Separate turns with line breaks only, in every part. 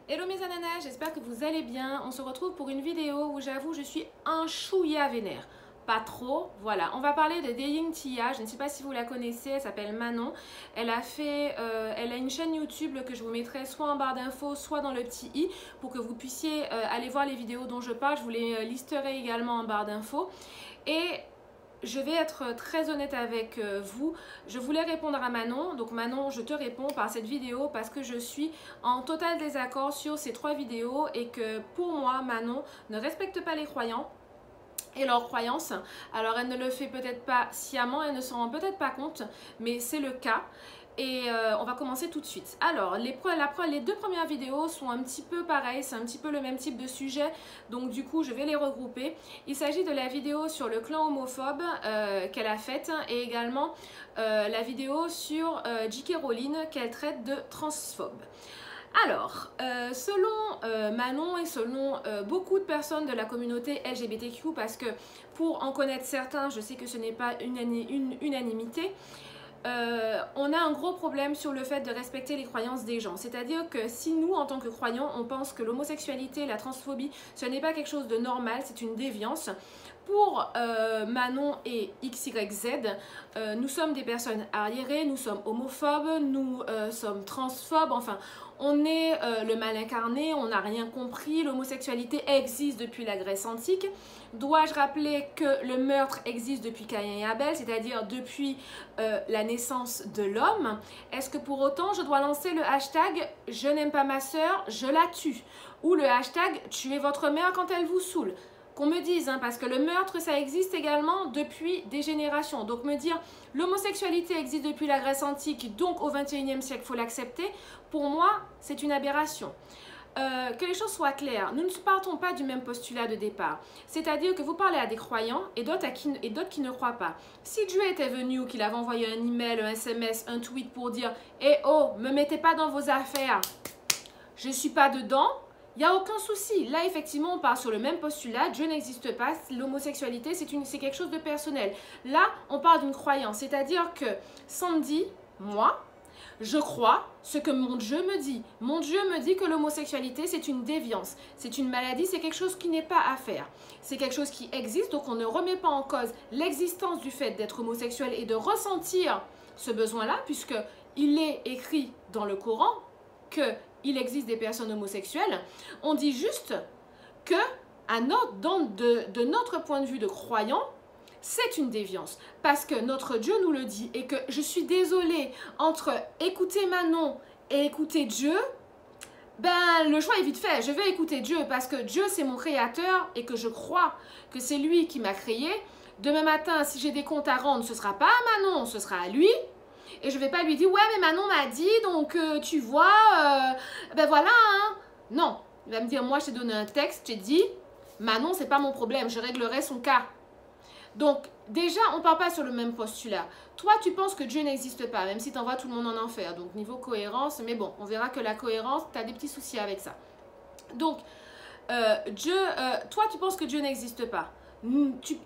Hello mes ananas, j'espère que vous allez bien. On se retrouve pour une vidéo où j'avoue je suis un chouïa vénère. Pas trop, voilà. On va parler de Dating Tia, je ne sais pas si vous la connaissez, elle s'appelle Manon. Elle a une chaîne YouTube que je vous mettrai soit en barre d'infos, soit dans le petit i pour que vous puissiez aller voir les vidéos dont je parle. Je vous les listerai également en barre d'infos. Et je vais être très honnête avec vous. Je voulais répondre à Manon. Donc Manon, je te réponds par cette vidéo parce que je suis en total désaccord sur ces 3 vidéos et que pour moi, Manon ne respecte pas les croyants et leurs croyances. Alors elle ne le fait peut-être pas sciemment, elle ne s'en rend peut-être pas compte, mais c'est le cas. Et on va commencer tout de suite. Alors, les 2 premières vidéos sont un petit peu pareilles, c'est un petit peu le même type de sujet, donc du coup, je vais les regrouper. Il s'agit de la vidéo sur le clan homophobe qu'elle a faite et également la vidéo sur J.K. Rowling qu'elle traite de transphobe. Alors, selon Manon et selon beaucoup de personnes de la communauté LGBTQ, parce que pour en connaître certains, je sais que ce n'est pas une unanimité, on a un gros problème sur le fait de respecter les croyances des gens. C'est-à-dire que si nous, en tant que croyants, on pense que l'homosexualité, la transphobie, ce n'est pas quelque chose de normal, c'est une déviance. Pour Manon et XYZ, nous sommes des personnes arriérées, nous sommes homophobes, nous sommes transphobes, enfin, on est le mal incarné, on n'a rien compris, l'homosexualité existe depuis la Grèce antique. Dois-je rappeler que le meurtre existe depuis Caïn et Abel, c'est-à-dire depuis la naissance de l'homme? Est-ce que pour autant je dois lancer le hashtag « Je n'aime pas ma sœur, je la tue » ou le hashtag « Tuez votre mère quand elle vous saoule » ? Qu'on me dise, hein, parce que le meurtre, ça existe également depuis des générations. Donc me dire, l'homosexualité existe depuis la Grèce antique, donc au XXIe siècle, il faut l'accepter, pour moi, c'est une aberration. Que les choses soient claires, nous ne partons pas du même postulat de départ. C'est-à-dire que vous parlez à des croyants et d'autres qui ne croient pas. Si Dieu était venu ou qu'il avait envoyé un email, un SMS, un tweet pour dire « Eh oh, me mettez pas dans vos affaires, je ne suis pas dedans », il n'y a aucun souci. Là, effectivement, on part sur le même postulat. Dieu n'existe pas. L'homosexualité, c'est quelque chose de personnel. Là, on parle d'une croyance. C'est-à-dire que Sandy, moi, je crois ce que mon Dieu me dit. Mon Dieu me dit que l'homosexualité, c'est une déviance. C'est une maladie, c'est quelque chose qui n'est pas à faire. C'est quelque chose qui existe, donc on ne remet pas en cause l'existence du fait d'être homosexuel et de ressentir ce besoin-là, puisqu'il est écrit dans le Coran qu'il existe des personnes homosexuelles. On dit juste que, de notre point de vue de croyant, c'est une déviance. Parce que notre Dieu nous le dit et que je suis désolée, entre écouter Manon et écouter Dieu, ben le choix est vite fait. Je vais écouter Dieu parce que Dieu c'est mon créateur et que je crois que c'est lui qui m'a créé. Demain matin, si j'ai des comptes à rendre, ce ne sera pas à Manon, ce sera à lui. Et je ne vais pas lui dire, ouais, mais Manon m'a dit, donc tu vois, ben voilà, hein. Non, il va me dire, moi, je t'ai donné un texte, je t'ai dit, Manon, c'est pas mon problème, je réglerai son cas. Donc, déjà, on ne part pas sur le même postulat. Toi, tu penses que Dieu n'existe pas, même si tu envoies tout le monde en enfer. Donc, niveau cohérence, mais bon, on verra que la cohérence, tu as des petits soucis avec ça. Donc, toi, tu penses que Dieu n'existe pas.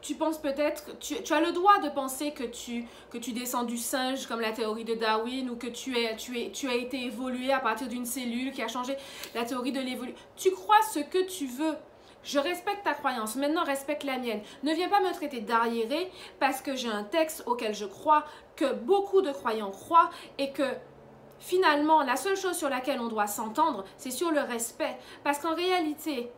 Tu penses peut-être, tu as le droit de penser que tu descends du singe comme la théorie de Darwin ou que tu as été évolué à partir d'une cellule qui a changé la théorie de l'évolution. Tu crois ce que tu veux. Je respecte ta croyance, maintenant respecte la mienne. Ne viens pas me traiter d'arriéré parce que j'ai un texte auquel je crois, que beaucoup de croyants croient et que finalement la seule chose sur laquelle on doit s'entendre, c'est sur le respect. Parce qu'en réalité,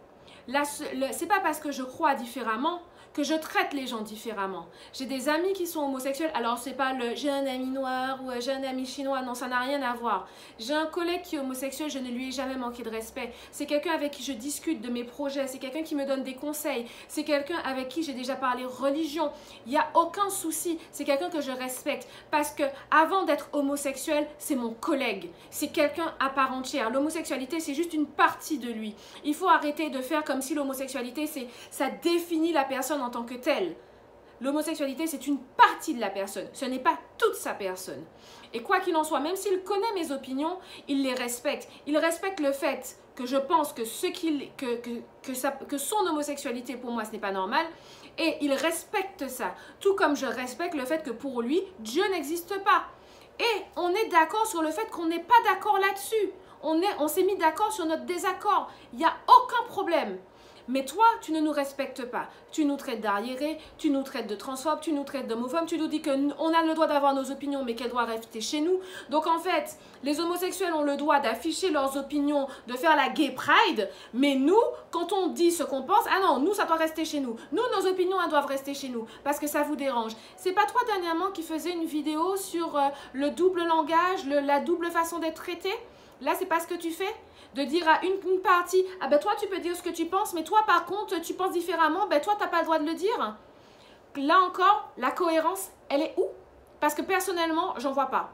c'est pas parce que je crois différemment que je traite les gens différemment. J'ai des amis qui sont homosexuels, alors c'est pas le j'ai un ami noir ou j'ai un ami chinois, non, ça n'a rien à voir. J'ai un collègue qui est homosexuel, je ne lui ai jamais manqué de respect. C'est quelqu'un avec qui je discute de mes projets, c'est quelqu'un qui me donne des conseils, c'est quelqu'un avec qui j'ai déjà parlé religion. Il n'y a aucun souci, c'est quelqu'un que je respecte parce que avant d'être homosexuel, c'est mon collègue, c'est quelqu'un à part entière. L'homosexualité, c'est juste une partie de lui. Il faut arrêter de faire comme si l'homosexualité, ça définit la personne en tant que telle. L'homosexualité, c'est une partie de la personne. Ce n'est pas toute sa personne. Et quoi qu'il en soit, même s'il connaît mes opinions, il les respecte. Il respecte le fait que je pense que son homosexualité, pour moi, ce n'est pas normal. Et il respecte ça. Tout comme je respecte le fait que pour lui, Dieu n'existe pas. Et on est d'accord sur le fait qu'on n'est pas d'accord là-dessus. on s'est mis d'accord sur notre désaccord. Il n'y a aucun problème. Mais toi, tu ne nous respectes pas. Tu nous traites d'arriérés, tu nous traites de transphobes, tu nous traites d'homophobes, tu nous dis qu'on a le droit d'avoir nos opinions, mais qu'elles doivent rester chez nous. Donc en fait, les homosexuels ont le droit d'afficher leurs opinions, de faire la gay pride, mais nous, quand on dit ce qu'on pense, ah non, nous, ça doit rester chez nous. Nous, nos opinions, elles doivent rester chez nous, parce que ça vous dérange. C'est pas toi, dernièrement, qui faisais une vidéo sur le double langage, la double façon d'être traité? Là, c'est pas ce que tu fais? De dire à une partie, ah ben toi tu peux dire ce que tu penses, mais toi par contre tu penses différemment, ben toi tu n'as pas le droit de le dire. Là encore, la cohérence, elle est où? Parce que personnellement, j'en vois pas.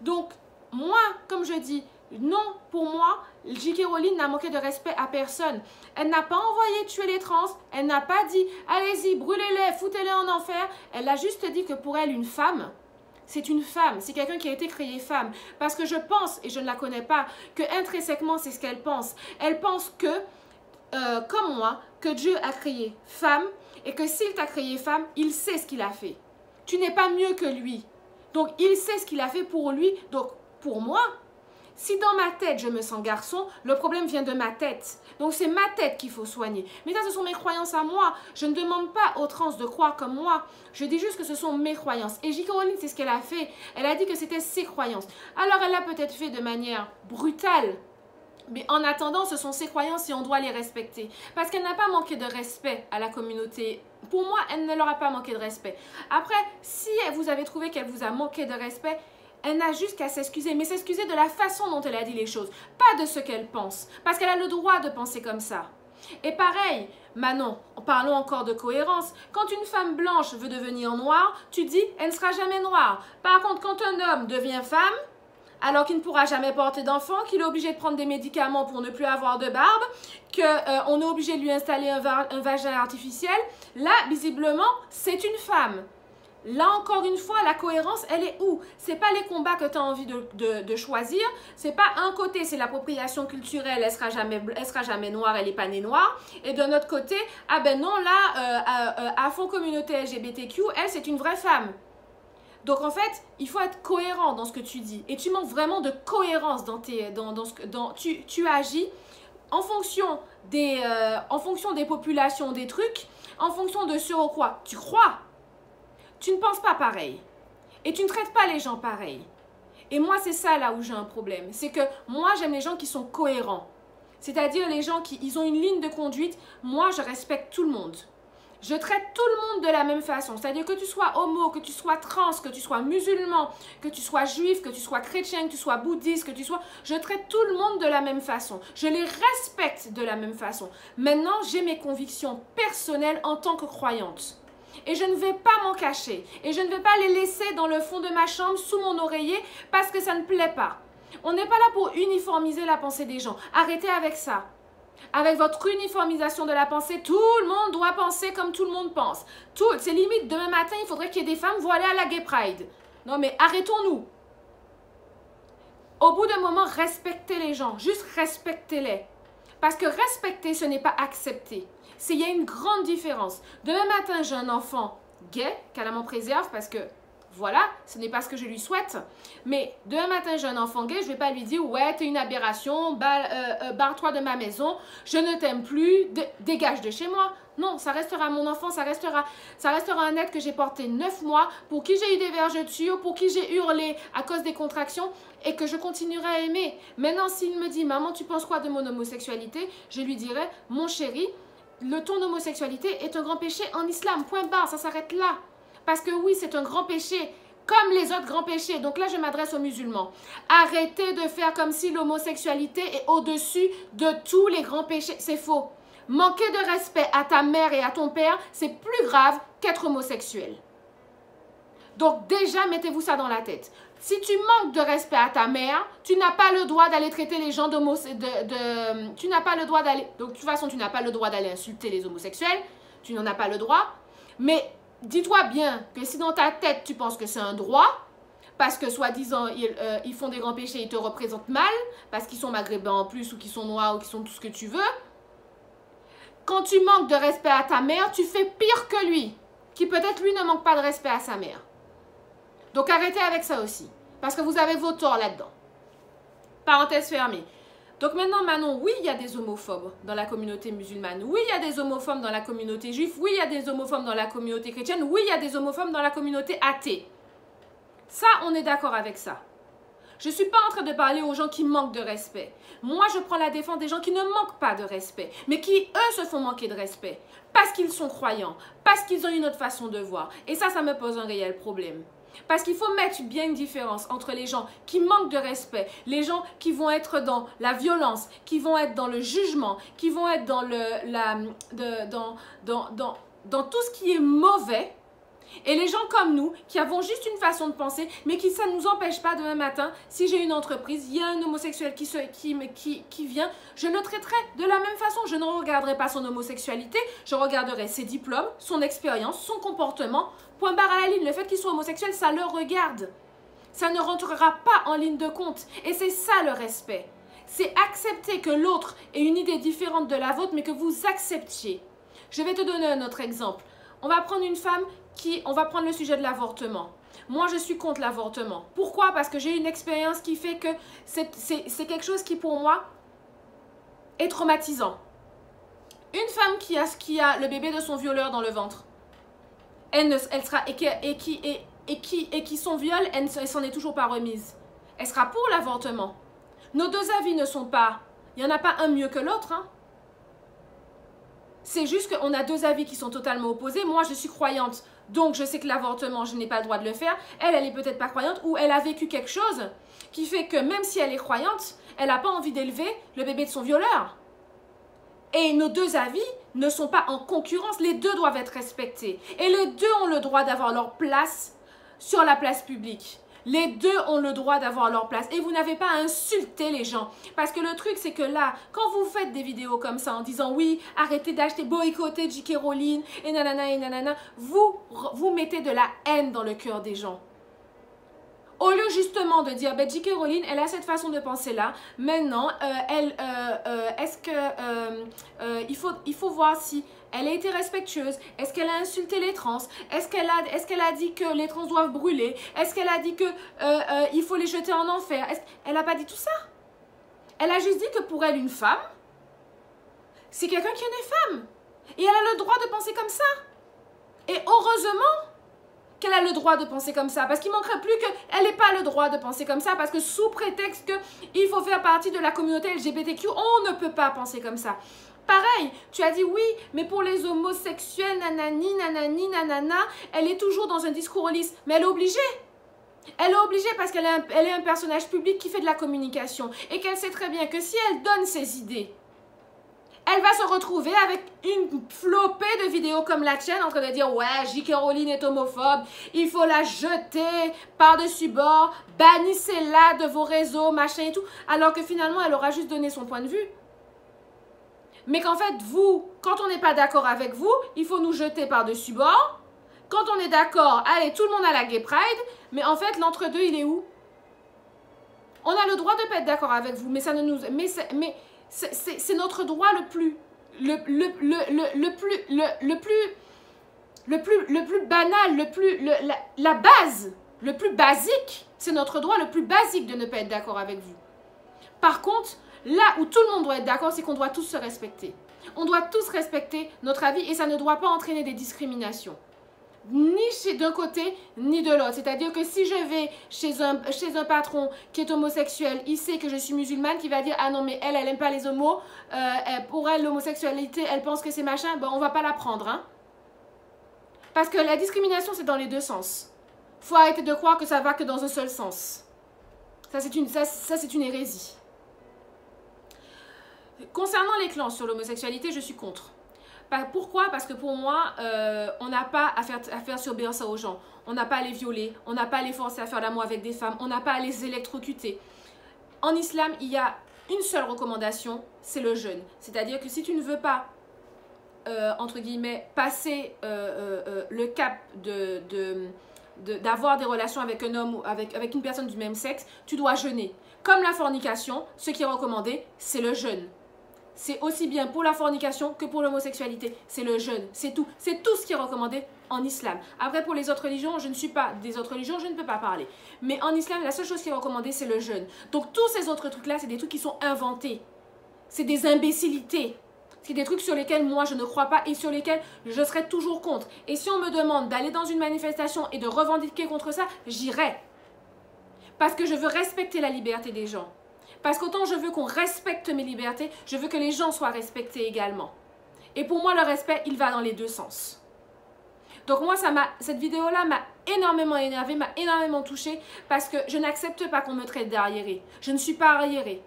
Donc, moi, comme je dis, non, pour moi, J.K. Rowling n'a manqué de respect à personne. Elle n'a pas envoyé tuer les trans, elle n'a pas dit, allez-y, brûlez-les, foutez-les en enfer. Elle a juste dit que pour elle, une femme, c'est une femme, c'est quelqu'un qui a été créé femme. Parce que je pense, et je ne la connais pas, que intrinsèquement, c'est ce qu'elle pense. Elle pense que, comme moi, que Dieu a créé femme et que s'il t'a créé femme, il sait ce qu'il a fait. Tu n'es pas mieux que lui. Donc, il sait ce qu'il a fait pour lui. Donc, pour moi, si dans ma tête, je me sens garçon, le problème vient de ma tête. Donc, c'est ma tête qu'il faut soigner. Mais ça, ce sont mes croyances à moi. Je ne demande pas aux trans de croire comme moi. Je dis juste que ce sont mes croyances. Et J.K. Rowling, c'est ce qu'elle a fait. Elle a dit que c'était ses croyances. Alors, elle l'a peut-être fait de manière brutale. Mais en attendant, ce sont ses croyances et on doit les respecter. Parce qu'elle n'a pas manqué de respect à la communauté. Pour moi, elle ne leur a pas manqué de respect. Après, si vous avez trouvé qu'elle vous a manqué de respect, elle n'a juste qu'à s'excuser, mais s'excuser de la façon dont elle a dit les choses, pas de ce qu'elle pense, parce qu'elle a le droit de penser comme ça. Et pareil, Manon, parlons encore de cohérence, quand une femme blanche veut devenir noire, tu dis, elle ne sera jamais noire. Par contre, quand un homme devient femme, alors qu'il ne pourra jamais porter d'enfant, qu'il est obligé de prendre des médicaments pour ne plus avoir de barbe, qu'on est obligé de lui installer un vagin artificiel, là, visiblement, c'est une femme. Là, encore une fois, la cohérence, elle est où? C'est pas les combats que tu as envie de choisir. C'est pas un côté, c'est l'appropriation culturelle, elle sera jamais noire, elle n'est pas née noire. Et de notre côté, ah ben non, là, à fond communauté LGBTQ, elle, c'est une vraie femme. Donc, en fait, il faut être cohérent dans ce que tu dis. Et tu manques vraiment de cohérence dans tu agis en fonction des populations, des trucs, en fonction de ce au quoi tu crois. Tu ne penses pas pareil. Et tu ne traites pas les gens pareil. Et moi, c'est ça là où j'ai un problème. C'est que moi, j'aime les gens qui sont cohérents. C'est-à-dire les gens qui ils ont une ligne de conduite. Moi, je respecte tout le monde. Je traite tout le monde de la même façon. C'est-à-dire que tu sois homo, que tu sois trans, que tu sois musulman, que tu sois juif, que tu sois chrétien, que tu sois bouddhiste, que tu sois... Je traite tout le monde de la même façon. Je les respecte de la même façon. Maintenant, j'ai mes convictions personnelles en tant que croyante. Et je ne vais pas m'en cacher. Et je ne vais pas les laisser dans le fond de ma chambre, sous mon oreiller, parce que ça ne plaît pas. On n'est pas là pour uniformiser la pensée des gens. Arrêtez avec ça. Avec votre uniformisation de la pensée, tout le monde doit penser comme tout le monde pense. C'est limite, demain matin, il faudrait qu'il y ait des femmes voilées à la Gay Pride. Non mais arrêtons-nous. Au bout d'un moment, respectez les gens. Juste respectez-les. Parce que respecter, ce n'est pas accepter. Il y a une grande différence. Demain matin, j'ai un enfant gay, qu'Allah m'en préserve, parce que voilà, ce n'est pas ce que je lui souhaite. Mais demain matin, j'ai un enfant gay, je ne vais pas lui dire « Ouais, t'es une aberration, barre-toi de ma maison, je ne t'aime plus, dégage de chez moi. » Non, ça restera mon enfant, ça restera un être que j'ai porté 9 mois, pour qui j'ai eu des vergetures, pour qui j'ai hurlé à cause des contractions et que je continuerai à aimer. Maintenant, s'il me dit « Maman, tu penses quoi de mon homosexualité ?» Je lui dirai « Mon chéri, ton homosexualité est un grand péché en islam, point barre, ça s'arrête là. » Parce que oui, c'est un grand péché, comme les autres grands péchés. Donc là, je m'adresse aux musulmans. Arrêtez de faire comme si l'homosexualité est au-dessus de tous les grands péchés. C'est faux. Manquer de respect à ta mère et à ton père, c'est plus grave qu'être homosexuel. Donc déjà, mettez-vous ça dans la tête. Si tu manques de respect à ta mère, tu n'as pas le droit d'aller traiter les gens tu n'as pas le droit d'aller... Donc de toute façon, tu n'as pas le droit d'aller insulter les homosexuels. Tu n'en as pas le droit. Mais... dis-toi bien que si dans ta tête, tu penses que c'est un droit, parce que soi-disant, ils font des grands péchés, ils te représentent mal, parce qu'ils sont maghrébins en plus, ou qu'ils sont noirs, ou qu'ils sont tout ce que tu veux, quand tu manques de respect à ta mère, tu fais pire que lui, qui peut-être lui ne manque pas de respect à sa mère. Donc arrêtez avec ça aussi, parce que vous avez vos torts là-dedans. Parenthèse fermée. Donc maintenant, Manon, oui, il y a des homophobes dans la communauté musulmane. Oui, il y a des homophobes dans la communauté juive. Oui, il y a des homophobes dans la communauté chrétienne. Oui, il y a des homophobes dans la communauté athée. Ça, on est d'accord avec ça. Je ne suis pas en train de parler aux gens qui manquent de respect. Moi, je prends la défense des gens qui ne manquent pas de respect, mais qui, eux, se font manquer de respect. Parce qu'ils sont croyants, parce qu'ils ont une autre façon de voir. Et ça me pose un réel problème. Parce qu'il faut mettre bien une différence entre les gens qui manquent de respect, les gens qui vont être dans la violence, qui vont être dans le jugement, qui vont être dans, dans tout ce qui est mauvais, et les gens comme nous qui avons juste une façon de penser, mais qui ça ne nous empêche pas demain matin, si j'ai une entreprise, il y a un homosexuel qui vient, je le traiterai de la même façon. Je ne regarderai pas son homosexualité, je regarderai ses diplômes, son expérience, son comportement. Point barre à la ligne, le fait qu'il soit homosexuel, ça le regarde. Ça ne rentrera pas en ligne de compte. Et c'est ça le respect. C'est accepter que l'autre ait une idée différente de la vôtre, mais que vous acceptiez. Je vais te donner un autre exemple. On va prendre une femme on va prendre le sujet de l'avortement. Moi, je suis contre l'avortement. Pourquoi? Parce que j'ai une expérience qui fait que c'est quelque chose qui, pour moi, est traumatisant. Une femme qui a le bébé de son violeur dans le ventre, qui son viol, elle s'en est toujours pas remise. Elle sera pour l'avortement. Nos deux avis ne sont pas... Il n'y en a pas un mieux que l'autre, hein. C'est juste qu'on a deux avis qui sont totalement opposés. Moi, je suis croyante, donc je sais que l'avortement, je n'ai pas le droit de le faire. Elle est peut-être pas croyante, ou elle a vécu quelque chose qui fait que même si elle est croyante, elle n'a pas envie d'élever le bébé de son violeur. Et nos deux avis ne sont pas en concurrence. Les deux doivent être respectés. Et les deux ont le droit d'avoir leur place sur la place publique. Les deux ont le droit d'avoir leur place. Et vous n'avez pas à insulter les gens. Parce que le truc, c'est que là, quand vous faites des vidéos comme ça en disant oui, arrêtez d'acheter, boycotter J.K. Rowling et nanana, vous mettez de la haine dans le cœur des gens. Au lieu justement de dire, ben, J.K. Rowling, elle a cette façon de penser là. Maintenant, il faut voir si elle a été respectueuse. Est-ce qu'elle a insulté les trans? Est-ce qu'elle a dit que les trans doivent brûler? Est-ce qu'elle a dit que il faut les jeter en enfer? Elle n'a pas dit tout ça. Elle a juste dit que pour elle, une femme, c'est quelqu'un qui est né femme. Et elle a le droit de penser comme ça. Et heureusement qu'elle a le droit de penser comme ça. Parce qu'il ne manquerait plus qu'elle n'ait pas le droit de penser comme ça. Parce que sous prétexte qu'il faut faire partie de la communauté LGBTQ, on ne peut pas penser comme ça. Pareil, tu as dit oui, mais pour les homosexuels, nanani, nanana, elle est toujours dans un discours lisse. Mais elle est obligée. Elle est obligée parce qu'elle est un personnage public qui fait de la communication. Et qu'elle sait très bien que si elle donne ses idées, elle va se retrouver avec une flopée de vidéos comme la tienne en train de dire « Ouais, J.K. Rowling est homophobe, il faut la jeter par-dessus bord, bannissez-la de vos réseaux, machin et tout. » Alors que finalement, elle aura juste donné son point de vue. Mais qu'en fait, vous, quand on n'est pas d'accord avec vous, il faut nous jeter par-dessus bord. Quand on est d'accord, allez, tout le monde à la Gay Pride. Mais en fait, l'entre-deux, il est où? On a le droit de ne pas être d'accord avec vous, mais ça ne nous... c'est notre droit le plus banal, la base, le plus basique. C'est notre droit le plus basique de ne pas être d'accord avec vous. Par contre, là où tout le monde doit être d'accord, c'est qu'on doit tous se respecter. On doit tous respecter notre avis et ça ne doit pas entraîner des discriminations. Ni d'un côté, ni de l'autre. C'est-à-dire que si je vais chez un patron qui est homosexuel, il sait que je suis musulmane, qui va dire « Ah non, mais elle n'aime pas les homos. Pour elle, l'homosexualité, elle pense que c'est machin. » Ben, on ne va pas la prendre. Hein? Parce que la discrimination, c'est dans les deux sens. Il faut arrêter de croire que ça va que dans un seul sens. Ça, c'est une hérésie. Concernant les clans sur l'homosexualité, je suis contre. Pourquoi? Parce que pour moi, on n'a pas à faire subir ça aux gens. On n'a pas à les violer, on n'a pas à les forcer à faire l'amour avec des femmes, on n'a pas à les électrocuter. En islam, il y a une seule recommandation, c'est le jeûne. C'est-à-dire que si tu ne veux pas, entre guillemets, passer le cap d'avoir des relations avec un homme ou avec une personne du même sexe, tu dois jeûner. Comme la fornication, ce qui est recommandé, c'est le jeûne. c'est aussi bien pour la fornication que pour l'homosexualité. C'est le jeûne, c'est tout. C'est tout ce qui est recommandé en islam. Après, pour les autres religions, je ne suis pas des autres religions, je ne peux pas parler. Mais en islam, la seule chose qui est recommandée, c'est le jeûne. Donc, tous ces autres trucs-là, c'est des trucs qui sont inventés. C'est des imbécilités. C'est des trucs sur lesquels moi, je ne crois pas et sur lesquels je serai toujours contre. Et si on me demande d'aller dans une manifestation et de revendiquer contre ça, j'irai. Parce que je veux respecter la liberté des gens. Parce qu'autant je veux qu'on respecte mes libertés, je veux que les gens soient respectés également. Et pour moi, le respect, il va dans les deux sens. Donc moi, cette vidéo-là m'a énormément énervée, m'a énormément touchée parce que je n'accepte pas qu'on me traite d'arriérée. Je ne suis pas arriérée.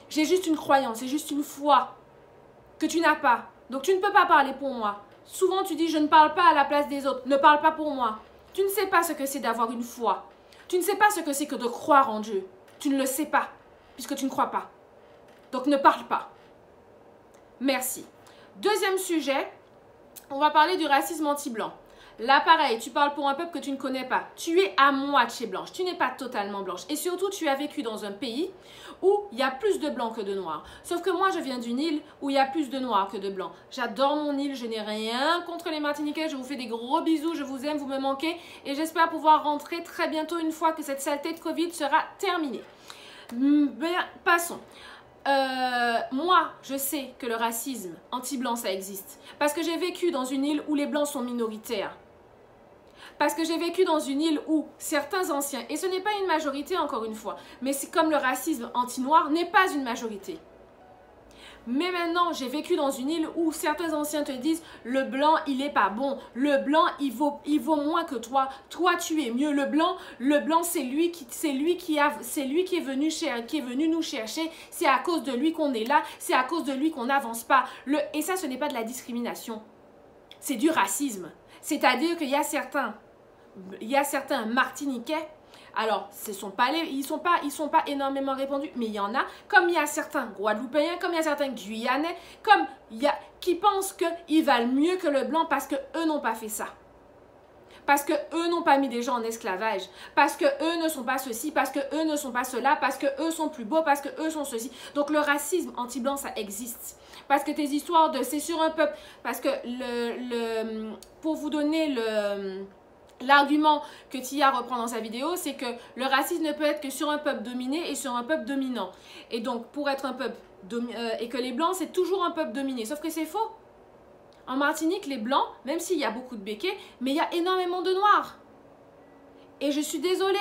J'ai juste une croyance, j'ai juste une foi que tu n'as pas. Donc tu ne peux pas parler pour moi. Souvent tu dis je ne parle pas à la place des autres, ne parle pas pour moi. Tu ne sais pas ce que c'est d'avoir une foi. Tu ne sais pas ce que c'est que de croire en Dieu. Tu ne le sais pas, puisque tu ne crois pas. Donc ne parle pas. Merci. Deuxième sujet, on va parler du racisme anti-blanc. Là, pareil, tu parles pour un peuple que tu ne connais pas. Tu es à moitié blanche, tu n'es pas totalement blanche. Et surtout, tu as vécu dans un pays où il y a plus de blancs que de noirs. Sauf que moi, je viens d'une île où il y a plus de noirs que de blancs. J'adore mon île, je n'ai rien contre les Martiniquais. Je vous fais des gros bisous, je vous aime, vous me manquez. Et j'espère pouvoir rentrer très bientôt une fois que cette saleté de Covid sera terminée. Mais passons. Moi, je sais que le racisme anti-blanc, ça existe. Parce que j'ai vécu dans une île où les blancs sont minoritaires. Parce que j'ai vécu dans une île où certains anciens, et ce n'est pas une majorité encore une fois, mais c'est comme le racisme anti-noir n'est pas une majorité. Mais maintenant, j'ai vécu dans une île où certains anciens te disent « Le blanc, il n'est pas bon. Le blanc, il vaut moins que toi. Toi, tu es mieux. Le blanc, c'est lui qui est venu nous chercher. C'est à cause de lui qu'on est là. C'est à cause de lui qu'on n'avance pas. » Et ça, ce n'est pas de la discrimination. C'est du racisme. C'est-à-dire qu'il y a certains Martiniquais. Alors, ils sont pas énormément répandus, mais il y en a. Comme il y a certains Guadeloupéens, comme il y a certains Guyanais, qui pensent qu'ils valent mieux que le blanc parce qu'eux n'ont pas fait ça. Parce qu'eux n'ont pas mis des gens en esclavage. Parce qu'eux ne sont pas ceci, parce qu'eux ne sont pas cela, parce qu'eux sont plus beaux, parce qu'eux sont ceci. Donc, le racisme anti-blanc, ça existe. Parce que tes histoires de c'est sur un peuple, parce que pour vous donner l'argument que Tia reprend dans sa vidéo, c'est que le racisme ne peut être que sur un peuple dominé et sur un peuple dominant. Et donc, pour être un peuple et que les blancs, c'est toujours un peuple dominé. Sauf que c'est faux. En Martinique, les blancs, même s'il y a beaucoup de béquets, mais il y a énormément de noirs. Et je suis désolée.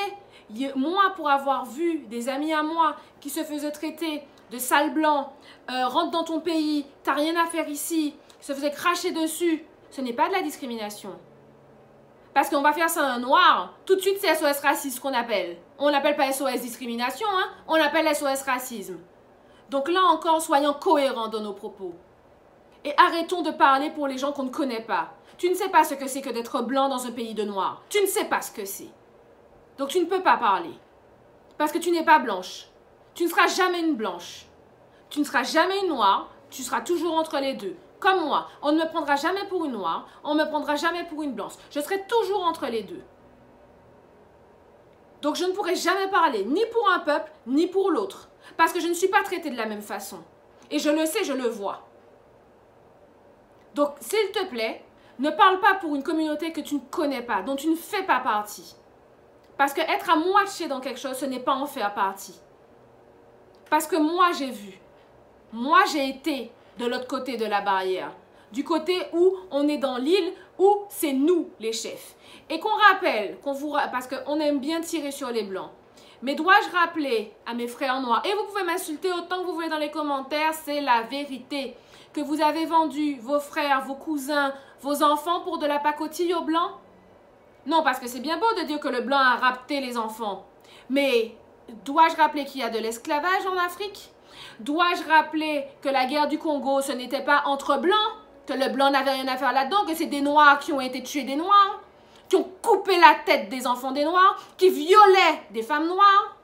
Moi, pour avoir vu des amis à moi qui se faisaient traiter de sale blanc, rentre dans ton pays, t'as rien à faire ici, se faisaient cracher dessus, ce n'est pas de la discrimination. Parce qu'on va faire ça à un noir, tout de suite c'est SOS racisme qu'on appelle. On n'appelle pas SOS discrimination, hein? On appelle SOS racisme. Donc là encore, soyons cohérents dans nos propos. Et arrêtons de parler pour les gens qu'on ne connaît pas. Tu ne sais pas ce que c'est que d'être blanc dans un pays de noirs. Tu ne sais pas ce que c'est. Donc tu ne peux pas parler. Parce que tu n'es pas blanche. Tu ne seras jamais une blanche. Tu ne seras jamais une noire. Tu seras toujours entre les deux. Comme moi, on ne me prendra jamais pour une noire, on ne me prendra jamais pour une blanche. Je serai toujours entre les deux. Donc je ne pourrai jamais parler ni pour un peuple, ni pour l'autre. Parce que je ne suis pas traitée de la même façon. Et je le sais, je le vois. Donc s'il te plaît, ne parle pas pour une communauté que tu ne connais pas, dont tu ne fais pas partie. Parce que être à moitié dans quelque chose, ce n'est pas en faire partie. Parce que moi j'ai vu. Moi j'ai été de l'autre côté de la barrière, du côté où on est dans l'île, où c'est nous les chefs. Et qu'on rappelle, parce qu'on aime bien tirer sur les blancs, mais dois-je rappeler à mes frères noirs, et vous pouvez m'insulter autant que vous voulez dans les commentaires, c'est la vérité, que vous avez vendu vos frères, vos cousins, vos enfants pour de la pacotille aux blancs? Non, parce que c'est bien beau de dire que le blanc a rapté les enfants, mais dois-je rappeler qu'il y a de l'esclavage en Afrique? Dois-je rappeler que la guerre du Congo, ce n'était pas entre blancs, que le blanc n'avait rien à faire là-dedans, que c'est des noirs qui ont été tués des noirs, qui ont coupé la tête des enfants des noirs, qui violaient des femmes noires?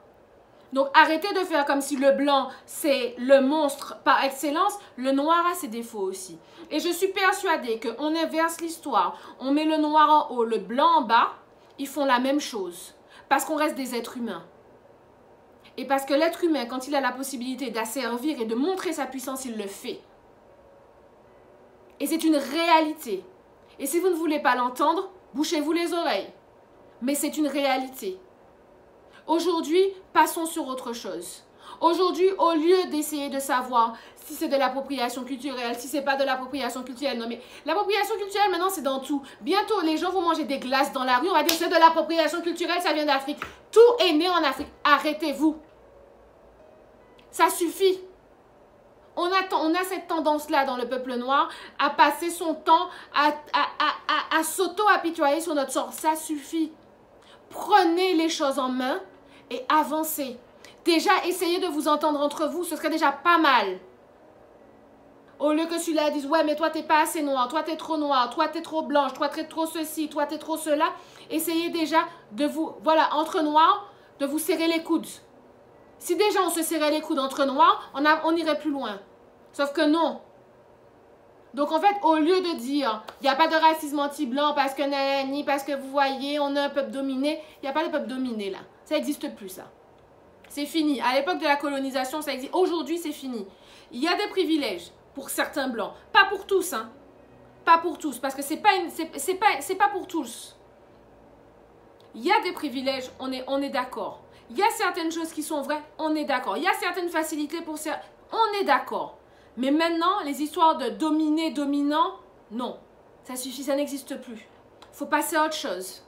Donc arrêtez de faire comme si le blanc, c'est le monstre par excellence. Le noir a ses défauts aussi. Et je suis persuadée qu'on inverse l'histoire. On met le noir en haut, le blanc en bas. Ils font la même chose. Parce qu'on reste des êtres humains. Et parce que l'être humain, quand il a la possibilité d'asservir et de montrer sa puissance, il le fait. Et c'est une réalité. Et si vous ne voulez pas l'entendre, bouchez-vous les oreilles. Mais c'est une réalité. Aujourd'hui, passons sur autre chose. Aujourd'hui, au lieu d'essayer de savoir si c'est de l'appropriation culturelle, si c'est pas de l'appropriation culturelle, non mais l'appropriation culturelle maintenant c'est dans tout. Bientôt les gens vont manger des glaces dans la rue, on va dire c'est de l'appropriation culturelle, ça vient d'Afrique. Tout est né en Afrique. Arrêtez-vous. Ça suffit. On a cette tendance-là dans le peuple noir à passer son temps à s'auto-apitoyer sur notre sort. Ça suffit. Prenez les choses en main et avancez. Déjà, essayez de vous entendre entre vous, ce serait déjà pas mal. Au lieu que celui-là dise, ouais, mais toi, t'es pas assez noir, toi, t'es trop noir, toi, t'es trop blanche, toi, t'es trop ceci, toi, t'es trop cela. Essayez déjà de vous, voilà, entre noirs, de vous serrer les coudes. Si déjà on se serrait les coudes entre noirs, on irait plus loin. Sauf que non. Donc en fait, au lieu de dire, il n'y a pas de racisme anti-blanc parce que ni parce que vous voyez, on a un peuple dominé, il n'y a pas de peuple dominé là. Ça n'existe plus ça. C'est fini. À l'époque de la colonisation, ça existe. Aujourd'hui, c'est fini. Il y a des privilèges pour certains blancs. Pas pour tous, hein. Pas pour tous, parce que c'est pas pour tous. Il y a des privilèges, on est d'accord. Il y a certaines choses qui sont vraies, on est d'accord. Il y a certaines facilités pour certains, on est d'accord. Mais maintenant, les histoires de dominer, dominant, non. Ça suffit, ça n'existe plus. Il faut passer à autre chose.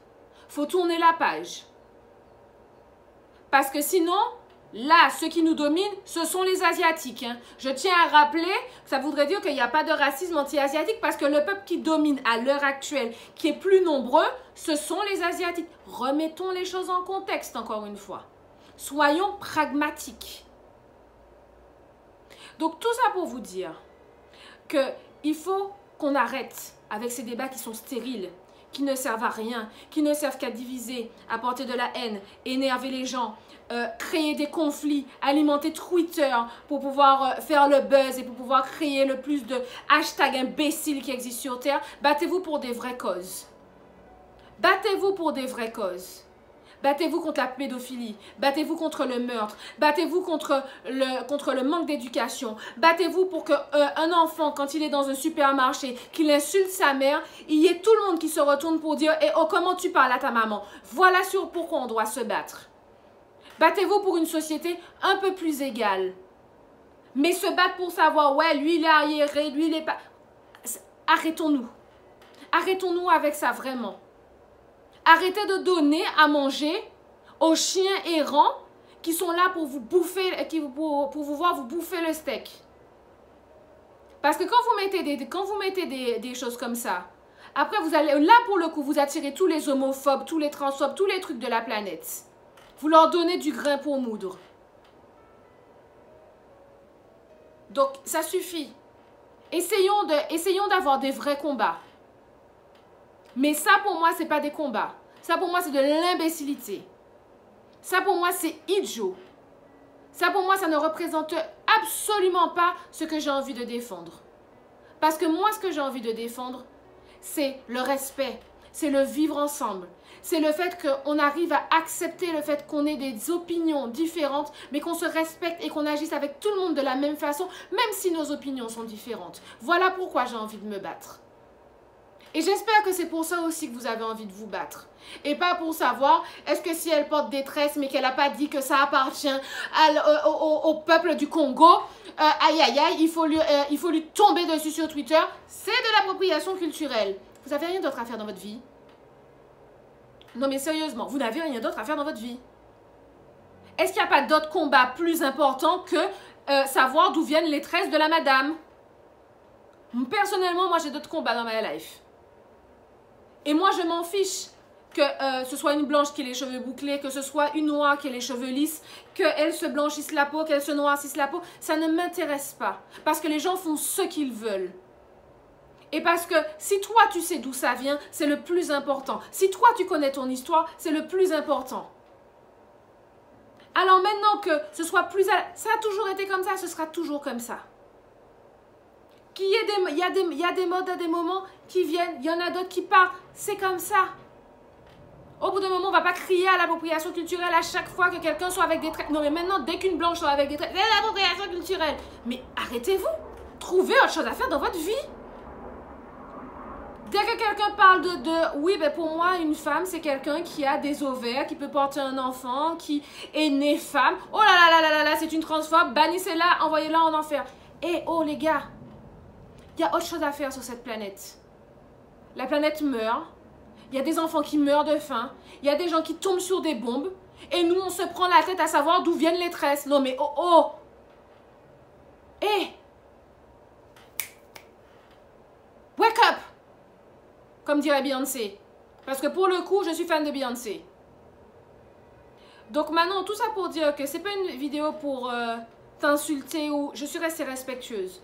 Il faut tourner la page. Parce que sinon, là, ceux qui nous dominent, ce sont les Asiatiques. Hein. Je tiens à rappeler que ça voudrait dire qu'il n'y a pas de racisme anti-asiatique parce que le peuple qui domine à l'heure actuelle, qui est plus nombreux, ce sont les Asiatiques. Remettons les choses en contexte, encore une fois. Soyons pragmatiques. Donc, tout ça pour vous dire qu'il faut qu'on arrête avec ces débats qui sont stériles, qui ne servent à rien, qui ne servent qu'à diviser, apporter de la haine, énerver les gens, créer des conflits, alimenter Twitter pour pouvoir faire le buzz et pour pouvoir créer le plus de hashtags imbéciles qui existent sur Terre. Battez-vous pour des vraies causes. Battez-vous pour des vraies causes. Battez-vous contre la pédophilie, battez-vous contre le meurtre, battez-vous contre le manque d'éducation, battez-vous pour qu'un enfant, quand il est dans un supermarché, qu'il insulte sa mère, il y ait tout le monde qui se retourne pour dire « Eh oh, comment tu parles à ta maman ?» Voilà sur pourquoi on doit se battre. Battez-vous pour une société un peu plus égale. Mais se battre pour savoir « Ouais, lui il est arriéré, lui il est pas... » Arrêtons-nous. Arrêtons-nous avec ça vraiment. Arrêtez de donner à manger aux chiens errants qui sont là pour vous bouffer, pour vous voir vous bouffer le steak. Parce que quand vous mettez des choses comme ça, après vous allez, là pour le coup, vous attirez tous les homophobes, tous les transphobes, tous les trucs de la planète. Vous leur donnez du grain pour moudre. Donc ça suffit. Essayons d'avoir des vrais combats. Mais ça, pour moi, ce n'est pas des combats. Ça, pour moi, c'est de l'imbécilité. Ça, pour moi, c'est idiot. Ça, pour moi, ça ne représente absolument pas ce que j'ai envie de défendre. Parce que moi, ce que j'ai envie de défendre, c'est le respect. C'est le vivre ensemble. C'est le fait qu'on arrive à accepter le fait qu'on ait des opinions différentes, mais qu'on se respecte et qu'on agisse avec tout le monde de la même façon, même si nos opinions sont différentes. Voilà pourquoi j'ai envie de me battre. Et j'espère que c'est pour ça aussi que vous avez envie de vous battre. Et pas pour savoir, est-ce que si elle porte des tresses, mais qu'elle n'a pas dit que ça appartient au peuple du Congo, aïe aïe aïe, il faut lui tomber dessus sur Twitter. C'est de l'appropriation culturelle. Vous n'avez rien d'autre à faire dans votre vie? Non mais sérieusement, vous n'avez rien d'autre à faire dans votre vie? Est-ce qu'il n'y a pas d'autres combats plus importants que savoir d'où viennent les tresses de la madame? Personnellement, moi j'ai d'autres combats dans ma life. Et moi, je m'en fiche que ce soit une blanche qui ait les cheveux bouclés, que ce soit une noire qui ait les cheveux lisses, qu'elle se blanchisse la peau, qu'elle se noircisse la peau. Ça ne m'intéresse pas. Parce que les gens font ce qu'ils veulent. Et parce que si toi, tu sais d'où ça vient, c'est le plus important. Si toi, tu connais ton histoire, c'est le plus important. Alors maintenant que ce soit plus... Ça a toujours été comme ça, ce sera toujours comme ça. Il y a des modes à des moments qui viennent, il y en a d'autres qui partent. C'est comme ça. Au bout d'un moment, on va pas crier à l'appropriation culturelle à chaque fois que quelqu'un soit avec des traits. Non, mais maintenant, dès qu'une blanche soit avec des traits, c'est l'appropriation culturelle. Mais arrêtez-vous. Trouvez autre chose à faire dans votre vie. Dès que quelqu'un parle oui, ben pour moi, une femme, c'est quelqu'un qui a des ovaires, qui peut porter un enfant, qui est né femme. Oh là là là là là là, c'est une transphobe, bannissez-la, envoyez-la en enfer. Et oh les gars, il y a autre chose à faire sur cette planète. La planète meurt, il y a des enfants qui meurent de faim, il y a des gens qui tombent sur des bombes, et nous, on se prend la tête à savoir d'où viennent les tresses. Non mais oh oh. Hé, wake up! Comme dirait Beyoncé. Parce que pour le coup, je suis fan de Beyoncé. Donc maintenant, tout ça pour dire que c'est pas une vidéo pour t'insulter ou... Je suis restée respectueuse.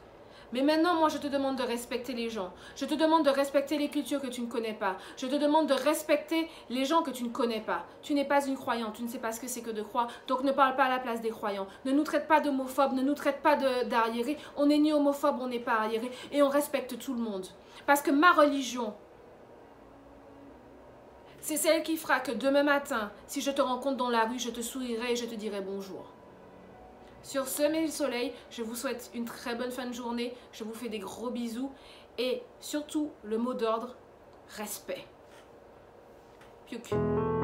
Mais maintenant, moi, je te demande de respecter les gens. Je te demande de respecter les cultures que tu ne connais pas. Je te demande de respecter les gens que tu ne connais pas. Tu n'es pas une croyante. Tu ne sais pas ce que c'est que de croire. Donc ne parle pas à la place des croyants. Ne nous traite pas d'homophobes. Ne nous traite pas d'arriérés. On n'est ni homophobe, on n'est pas arriéré. Et on respecte tout le monde. Parce que ma religion... c'est celle qui fera que demain matin, si je te rencontre dans la rue, je te sourirai et je te dirai bonjour. Sur ce, mes soleils, je vous souhaite une très bonne fin de journée. Je vous fais des gros bisous. Et surtout, le mot d'ordre, respect. Piouc.